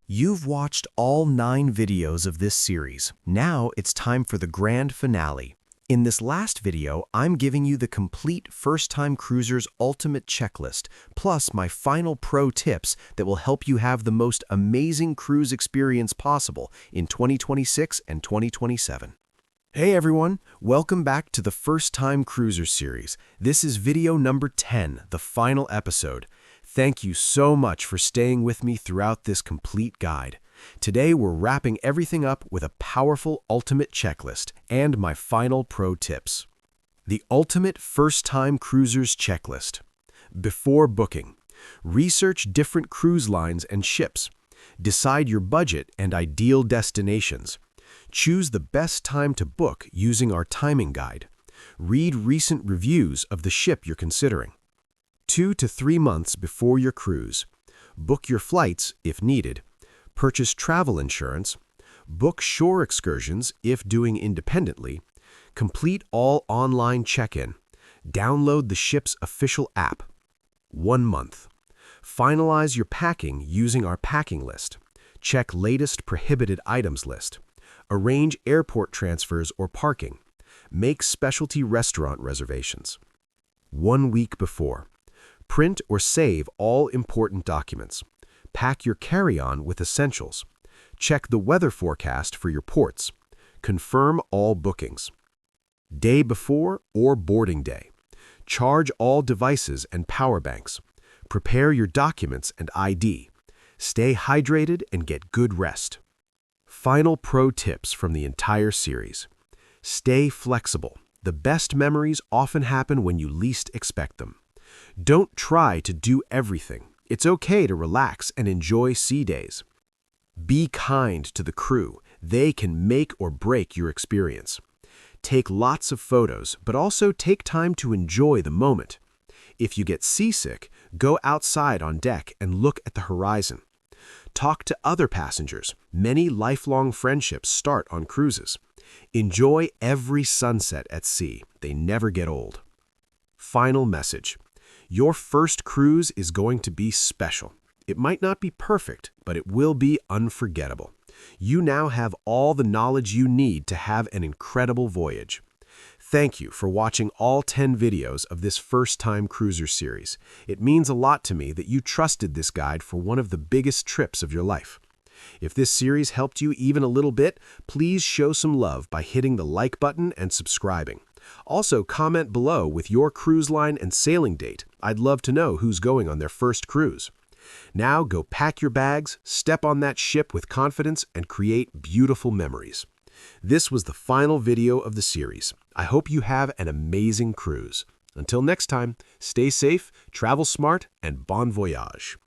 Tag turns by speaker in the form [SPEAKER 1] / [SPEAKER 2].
[SPEAKER 1] You've watched all 9 videos of this series. Now it's time for the grand finale. In this last video, I'm giving you the complete first-time cruiser's ultimate checklist, plus my final pro tips that will help you have the most amazing cruise experience possible in 2026 and 2027. Hey everyone, welcome back to the First Time Cruiser series. This is video number 10, the final episode. Thank you so much for staying with me throughout this complete guide. Today we're wrapping everything up with a powerful ultimate checklist and my final pro tips. The Ultimate First-Time Cruisers Checklist. Before booking, research different cruise lines and ships. Decide your budget and ideal destinations. Choose the best time to book using our timing guide. Read recent reviews of the ship you're considering. 2 to 3 months before your cruise. Book your flights if needed. Purchase travel insurance. Book shore excursions if doing independently. Complete all online check-in. Download the ship's official app. 1 month. Finalize your packing using our packing list. Check latest prohibited items list. Arrange airport transfers or parking. Make specialty restaurant reservations. 1 week before. Print or save all important documents. Pack your carry-on with essentials. Check the weather forecast for your ports. Confirm all bookings. Day before or boarding day. Charge all devices and power banks. Prepare your documents and ID. Stay hydrated and get good rest. Final pro tips from the entire series. Stay flexible. The best memories often happen when you least expect them. Don't try to do everything. It's okay to relax and enjoy sea days. Be kind to the crew. They can make or break your experience. Take lots of photos, but also take time to enjoy the moment. If you get seasick, go outside on deck and look at the horizon. Talk to other passengers. Many lifelong friendships start on cruises. Enjoy every sunset at sea. They never get old. Final message. Your first cruise is going to be special. It might not be perfect, but it will be unforgettable. You now have all the knowledge you need to have an incredible voyage. Thank you for watching all 10 videos of this First Time Cruiser series. It means a lot to me that you trusted this guide for one of the biggest trips of your life. If this series helped you even a little bit, please show some love by hitting the like button and subscribing. Also, comment below with your cruise line and sailing date. I'd love to know who's going on their first cruise. Now go pack your bags, step on that ship with confidence, and create beautiful memories. This was the final video of the series. I hope you have an amazing cruise. Until next time, stay safe, travel smart, and bon voyage.